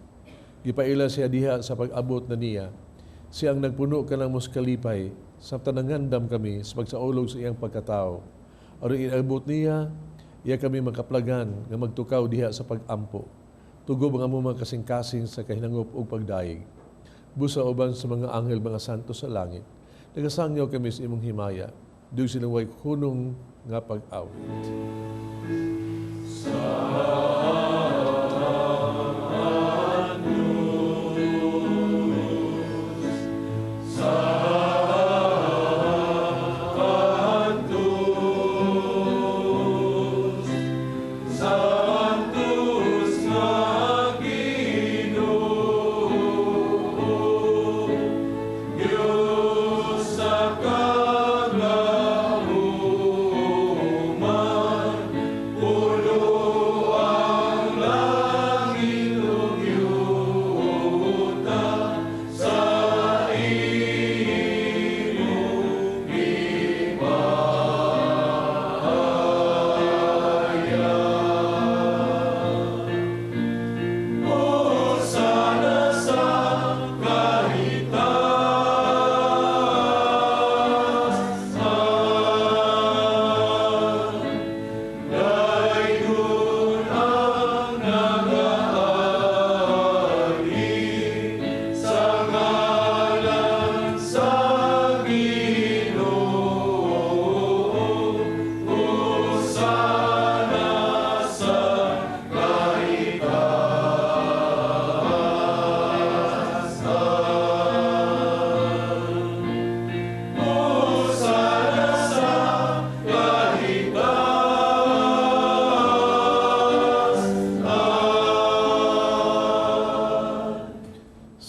Gipaila siya diha sa pag-abot na niya. Siya ang nagpuno ka ng muskalipay, sa tanangandam kami sa pagsaulog sa iyang pagkatao. Aron inabot niya, iya kami makaplagan nga magtukaw diha sa pag-ampo. Tugob ang among mga kasing-kasing sa kahinangop o pagdaig. Busa uban sa mga anghel, mga santo sa langit. Nagasangyaw kami sa imong himaya. Doon silang way kunong nga pag-awit. Pulo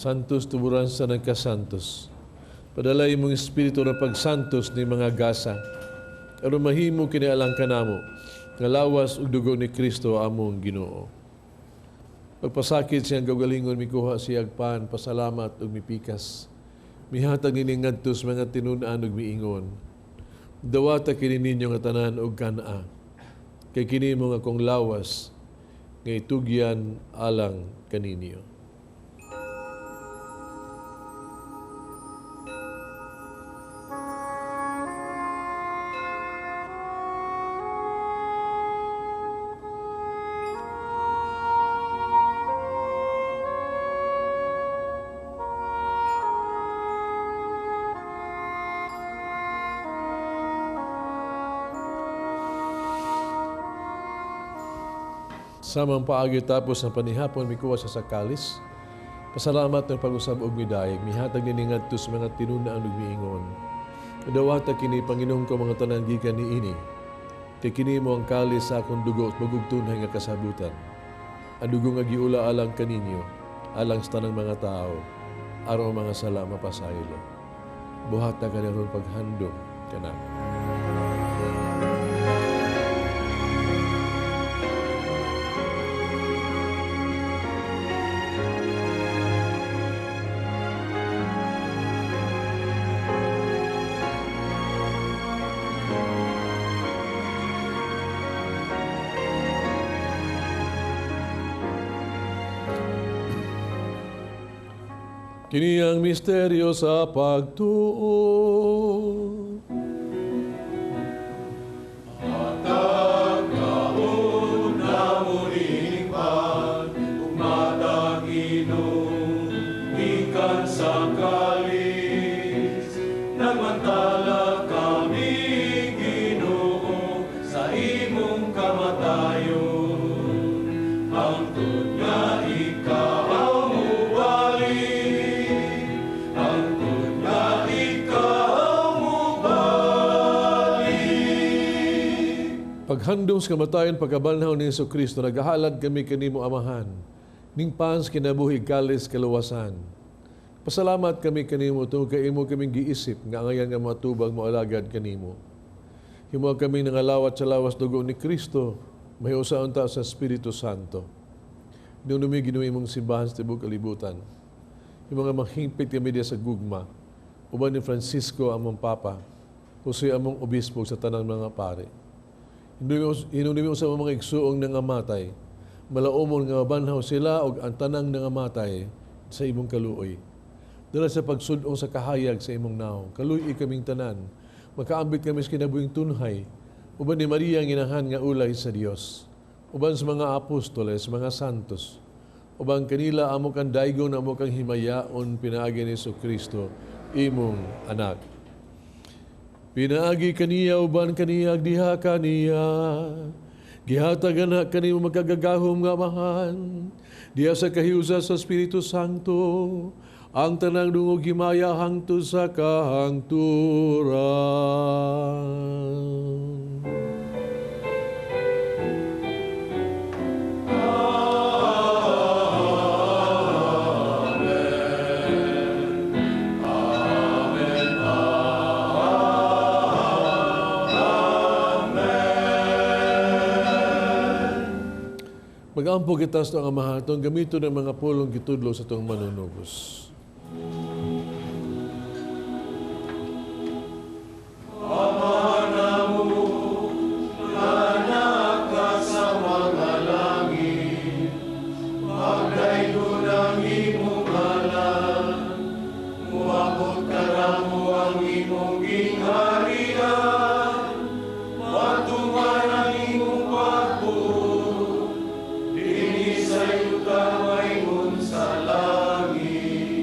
Santos tuburan sa nagkasantos. Padalay mong espiritu na pagsantos ni mga gasa. Aron mahimo kinialang kanamo, nga lawas ug dugo ni Kristo among Ginoo. Pagpasakit siyang gagalingon, mikuha siyag pan, pasalamat ug mipikas. Mihatag nini ngadto sa mga tinun-an ug miingon. Dawata kini ninyo nga tanan og kana. Kay kini mo nga kong lawas nga itugyan alang kaninyo. Samang paagi tapos ng panihapon, mikuha sa sakalis. Pasalamat ng pag-usab og midayeg, mihatag nini ngadto sa mga tinun-an ug miingon. Dawata kini Panginoon ko mga tanan gikan niini. Kay kini mo ang kalis sa akong dugo at magugtunhay nga kasabutan. Ang dugo nga giula alang kaninyo, alang sa tanang mga tao, araw mga sala mapasaylo. Buhata ka ron paghandom kanamo. Kini ang misteryo sa pagtuo. Sa kalis, nagmantala kami, Ginoo, sa imong kamatayon. Hangtod nga ikaw mubalik, hangtod nga ikaw mubalik. Paghandom sa kamatayon, pagkabalnaw ni Jesucristo, nagahalad kami kanimo amahan. Ning pans kinabuhi kalis kaluwasan. Pasalamat kami kanimo tungod kay imo kaming giisip nga angayan nga matubang mo alagad kanimo. Himo kami nangalawat sa lawas dugo ni Kristo, mahiusaon ta sa Espiritu Santo. Dinumi Ginoo imong simbahan sa tibuok kalibutan. Himo nga mahingpit kami diya sa gugma. Uban ni Francisco among papa, Jose among obispo sa tanang mga pare. Hinunimi mo sa mga igsuong nangamatay. Malaumon nga mabanhaw sila og ang tanang nangamatay sa imong kaluoy. Dala sa pagsudong sa kahayag sa imong naong, kaluy kaming tanan, makaambit kami sa kinabuhing tunhay, uban ni Maria nginahan nga ulay sa Dios, uban sa mga apostoles, mga santos, uban kanila amo kang daygon amo kang himayaon pinaagi ni Jesucristo, imong anak. Pinaagi kaniya uban kaniya diha kaniya, gihatagan na kanimo magkagagahom nga amahan, diha sa kahiusa sa Espiritu Santo, ang tanang dungog himaya hangtod sa kahangturan. Mag-ampo kita sa itong amahan, itong gamito ng mga pulong gitudlo sa itong manunubos. Sa iyong kamay mong sa langit.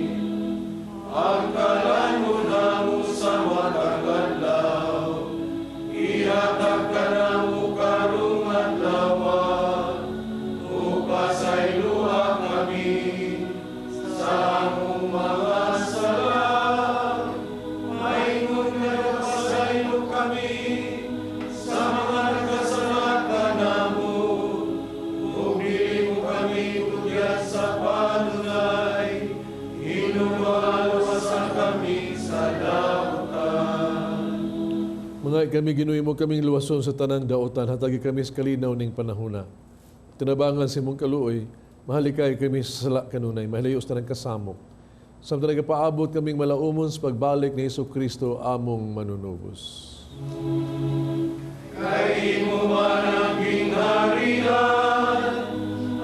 kami ginuhi mo kaming luwason sa tanang daotan, hatagi kami sa kalinaw ning panahuna. Tinabangan si mong kaluoy, mahalikay kami sa sala kanunay, mahilayos na ng kasamo. Samtang nagapaabot kaming malaumon sa pagbalik ni Hesus Kristo among manunubos. Kay mo man ang gingharian,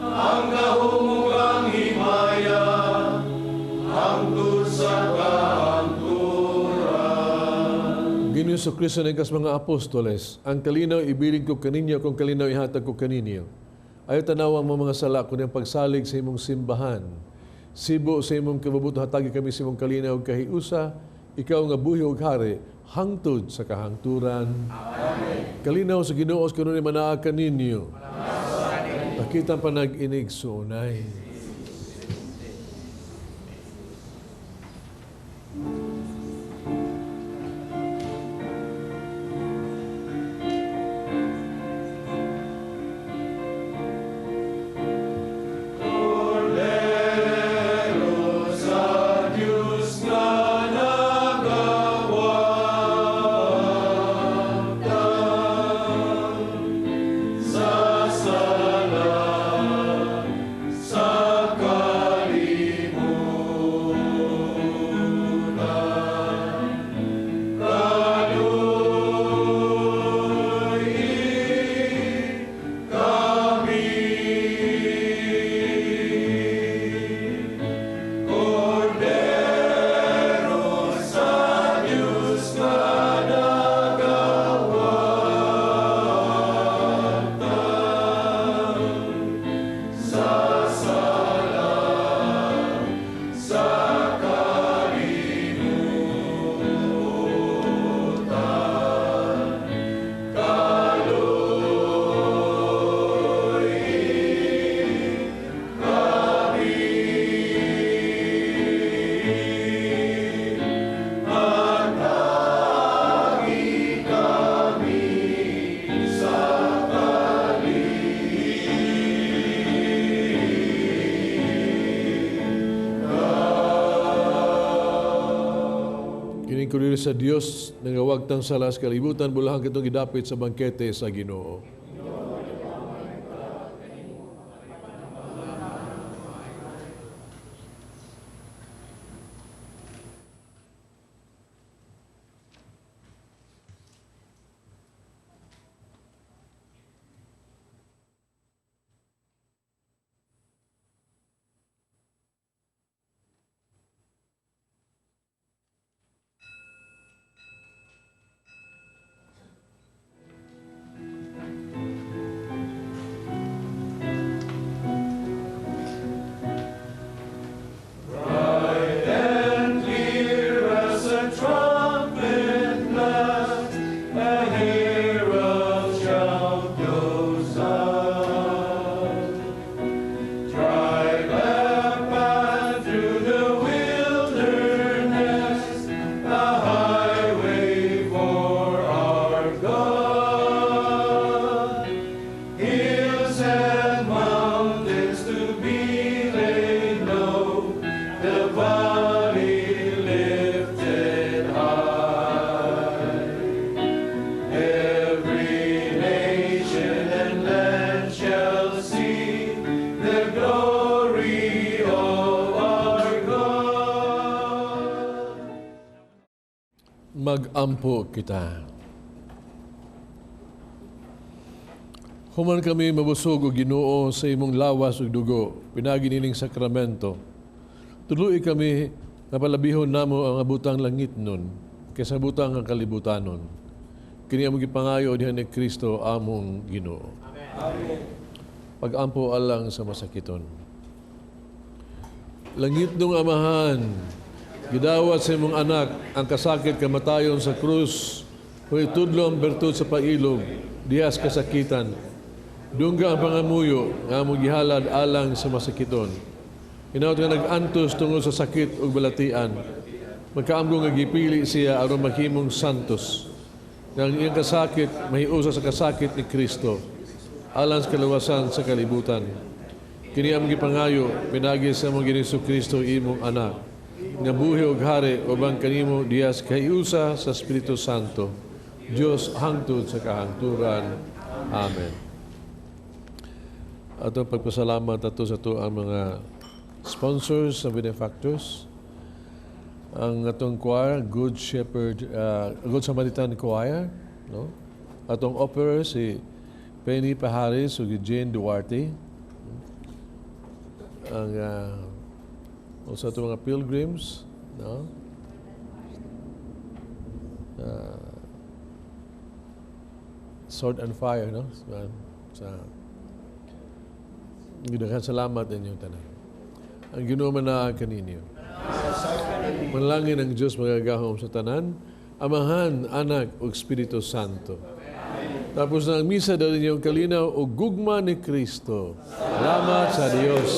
ang kahumugang himaya, hangtod sa kahangturan. Ginoong Hesus Kristo ng kas mga apostoles, ang kalinaw ibiling ko kaninyo kung kalinaw ihatag ko kaninyo. Ayaw tanawa mo mga sala kung ang pagsalig sa imong simbahan. Sibo sa imong kababuto hatagi kami sa imong kalinaw kahiusa, ikaw nga buhi ug hari, hangtod sa kahangturan. Amen. Kalinaw sa Ginoo kanunay manaa kaninyo. Pakita pa nag-inig sunay. Kining sa Dios nangawag tang salas kalibutan bulahan kitong gidapit sa bangkete sa Ginoo. Mag-ampo kita. Human kami mabusog o Ginoo sa imong lawas ug dugo, pinagi nining sakramento. Tuluy kami na palabihon namo ang abutang langit nun, kaysa butang ang kalibutanon. Kini among gipangayo diha ni Kristo among Ginoo. Amen. Pag-ampo alang sa masakiton. Langit nung amahan, gidawat sa imong anak ang kasakit kamatayon sa krus, o itudlo ang bertud sa pailog, diyas kasakitan. Dungga ang pangamuyo nga among gihalad alang sa masakiton. Hinaut nga nag-antos tungod sa sakit ug balatian. Magkaamgo nga gipili siya aron maghimong santos. Nga ang iyang kasakit mahiusa sa kasakit ni Kristo, alang sa kalawasan sa kalibutan. Kini among gipangayo pinagi sa among Ginoong Kristo imong anak, nga buhi og hari ubang kanimo diyas kayusa sa Espiritu Santo, Diyos hangtod sa kahangturan. Amen. Atong pagpasalamat ato sa to ang mga sponsors sa benefactors. Ang atong choir, Good Shepherd, Good Samaritan Choir, no? Atong opera si Penny Pajares ug Jane Duarte. Ang also atong mga pilgrims, no? Sword and Fire, no? Gidaghan salamat inyong tanan. Ang Ginoo man kaninyo. Manalangin ang Diyos magagahom sa tanan, Amahan, Anak ug Espiritu Santo. Tapos na ang misa dali ninyong kalinaw o gugma ni Kristo. Salamat sa Diyos.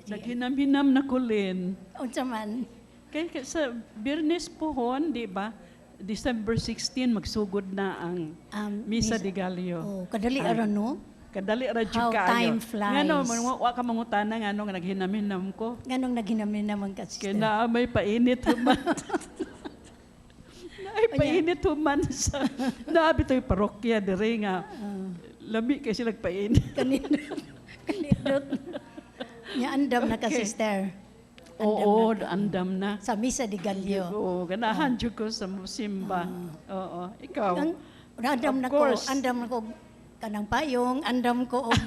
Naghinam-hinam na kulin. Unsa man? Kaya sa Biyernes pohon, di ba? December 16, magsugod na ang Misa de Gallo. Oh, kadali ara no? Kadali ra jud How kaayo. time flies. Ngano, wa ka mangutana ngano nga naghinam-hinam ko. Nganong naghinamin naman ka, Kaya sister? na may painit human. Naay painit human sa naabi to'y parokya dire nga. Lami kay sila painit. Kanindot. Nya andam na ka, sister. Oo, andam na. Sa Misa de Gallo. Oo, ganahan jud ko sa musimba. Oo, ikaw. Andam Of na ko, course. andam na ko kanang payong, andam ko og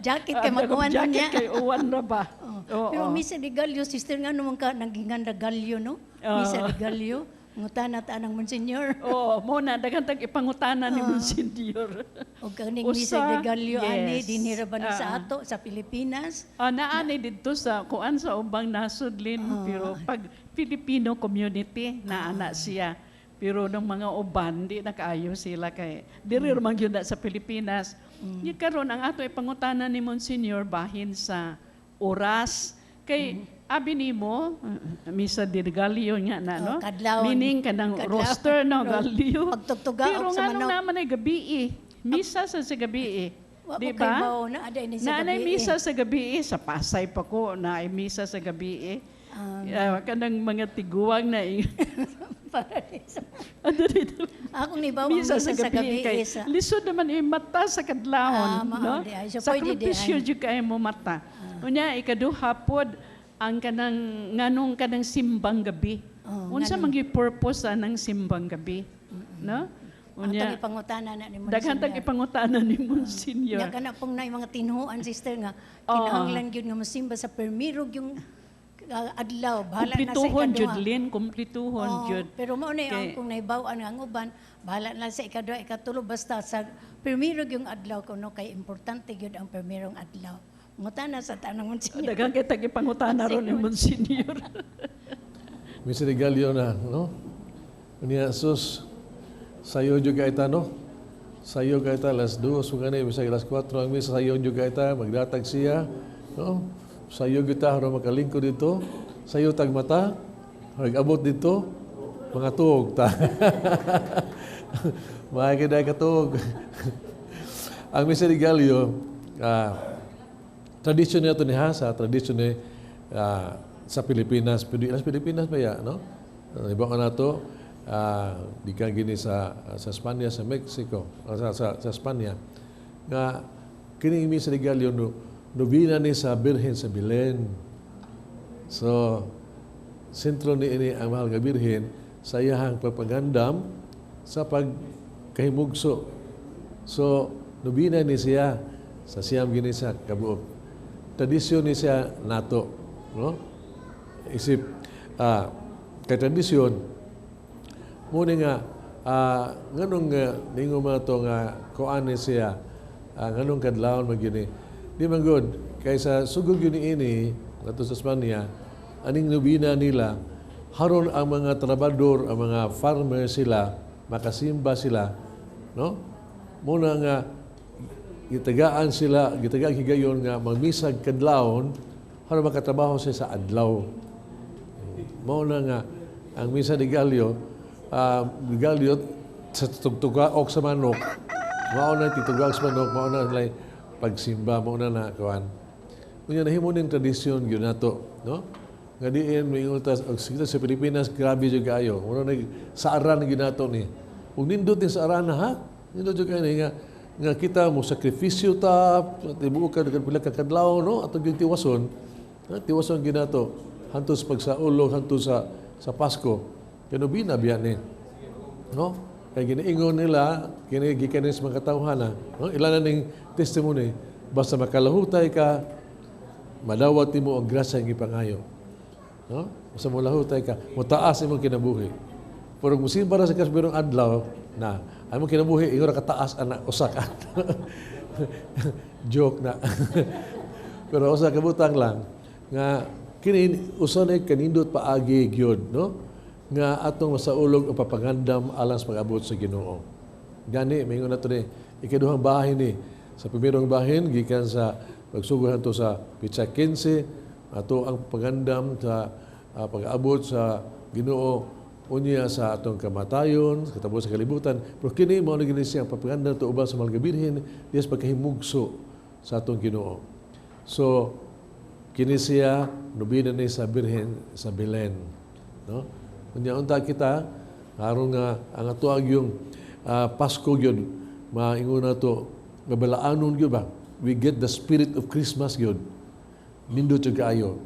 jacket kay Andam magawan jacket niya. kay uwan ra ba? Oo. Pero Misa de Gallo, sister, nga naman ka naghinganda Gallo, no? Misa de Gallo. Ngutana ta anang Monsignor. Oo, muna daghang tag ipangutana ni Monsignor. O kaning Misa de Gallo, ani, yes. dinhira ba ni sa ato, sa Pilipinas? Naanay dito sa kuan sa ubang nasudlin pero pag Filipino community naana siya. Pero ng mga uban di nakaayo sila kay diri man gyud na sa Pilipinas. Nya karon ang ato ipangutana ni Monsignor bahin sa oras kay abi nimo Misa de Gallo nga na no. Kadlawon. Meaning kanang roster no Gallo. Pagtugtuga Pero sa nga manok. naman ay gabi Misa sa gabi Wa Di ko kay ba? bawo na aday ni sa Naanay gabi. misa sa gabi sa Pasay pa ko na ay misa sa gabi kanang mga tiguang na Para sa ano dito akong ni bawo misa sa gabi kay sa lisod naman mata sa kadlawon mao no di ay. So, pwede di sakripisyo ay. jud kay mo mata unya ikaduha pod ang kanang nganong kanang simbang gabi unsa man gyud purpose ng simbang gabi no Ang unya pangutana na ni daghan tag ipangutana ni Monsignor Ya kana pong na mga tinuan, sister, nga kinahanglan gyud nga mosimba sa permirog yung adlaw, bahala na sa kumplituhon jud ikaduha. Lin kumplituhon jud Pero mao na ang Kay- kung naibaw-an ang uban, bahala na sa ikaduha, ikatulo, basta sa permirog yung adlaw kuno kay importante gyud ang permirong adlaw. Ngutana sa tanang Monsignor. daghang kay tag ipangutana ron ni Monsignor. Misa de Gallo na, no? Unya sus sayo jud kay ta, no? Sayo kay ta alas 2 sugani bisag alas 4 ang misa sayo jud kay ta magdatag siya, no? Sayo gyud ta aron makalingkod dito. Sayo tag mata, nag-abot dito mga tuog ta. Maay ka tuog. Ang Misa de Gallo, tradisyon nito ni Hasa, tradisyon ni sa Pilipinas, sa Pilipinas ba ya, no? Iba ka na to, di ka gini sa Spanya, sa Mexico, sa Spanya. Nga, kining Misa de Gallo, nobina ni sa Birhen sa Belen. So, sentro ni ini ang mahal nga Birhen sa iyahang pagpagandam sa pagkahimugso. So, nobina ni siya sa siyam gini sa kabuok. Tradisyon ni siya nato, no? Isip kay tradisyon mo ni nga nganong ningo man to nga kuan ni siya nganong kadlawon magini. Di man good kaysa sugod yun ini nato sa Spanya aning nobina nila haron ang mga trabador, ang mga farmer sila makasimba sila, no? muna nga gitagaan sila, gitagaan higayon nga magmisag kadlawon para makatrabaho siya sa adlaw. Muna nga ang misa ni Galio sa tugtugaok sa manok, mauna titugag sa manok, mauna nila pagsimba, mauna na kawan. Kunya nahimo ning tradisyon gyud nato, no? Nga diin mingon ta kita sa Pilipinas grabe jud kaayo. Muna sa aran gyud nato ni. Ug nindot ni sa aran ha? Nindot jud kay nga kita mo sakripisyo ta, tibuok ka pila ka kadlaw, no? Atong gyud tiwason. Tiwason gyud nato hantos pagsaulog hantos sa Pasko. Kano binabiyan ni. No? Kaya giniingon nila, gikan sa mga katawhana, no? Ilan na ning testimony, basta makalahutay ka, madawat mo ang grasya ng ipangayo. No? Basta malahutay ka, mataas imong kinabuhi. Pero musimba na sa kasbirong adlaw, na, ay mong kinabuhi, ingon na kataas, anak, usak. Joke na. Pero usak kabutang lang, nga, usanay kanindot paagi gyud, no? Nga atong masaulog ang papangandam alang sa pag-abot sa Ginoo. Gani mingon nato ni ikaduhang bahin ni sa primerong bahin gikan sa pagsugohan to sa Pitsa 15 ato ang pagandam sa pag-abot sa Ginoo unya sa atong kamatayon, sa katapos sa kalibutan. Pero kini mao na gini siyang papangandam to uban sa mga birhen dias pagkahimugso sa atong Ginoo. So kini siya nubina ni sa birhen sa Belen, no? Kunya unta kita aron nga ang atuag yung Pasko gyud maingon nato nga balaanon gyud ba, we get the spirit of Christmas gyud, nindot jud kaayo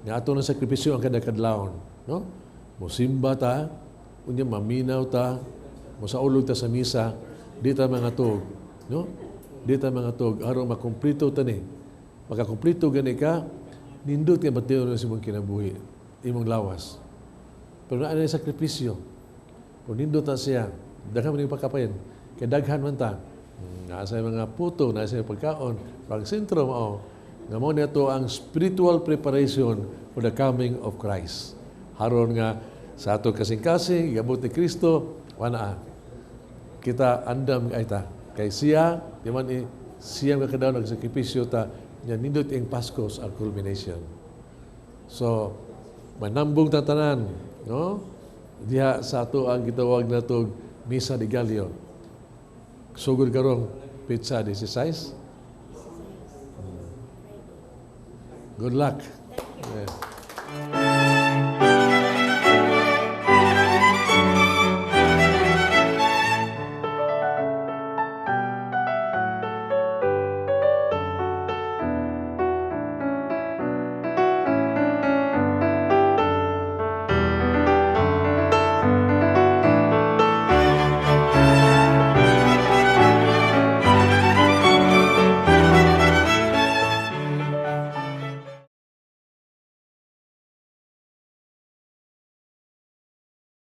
nga ato na sakripisyo ang kada kadlawon, no? Mosimba ta unya maminaw ta, mosaulog ta sa misa, di ta mga tug, no? Di ta mga tug aron makumpleto ta ni, makakumpleto gani ka, nindot nga batiyon sa imong kinabuhi, imong lawas. Pero na yung sakripisyo. Kung nindot na siya, daghan mo yung pagkapayan. Kaya daghan man ta. Nasa mga puto, nasa yung pagkaon. Pag sentro mo, nga mo nito ang spiritual preparation for the coming of Christ. Haron nga sa ato kasing-kasing, gabot ni Kristo, wanaan. Kita andam nga ita. Kay siya, di man siya nga kadaw nagsakripisyo ta, niya nindot yung Pasko sa culmination. So, manambong tatanan, no? Diha sa ato ang gitawag na to Misa de Gallo. Sugod karong Pitsa 16. Good luck. Yeah.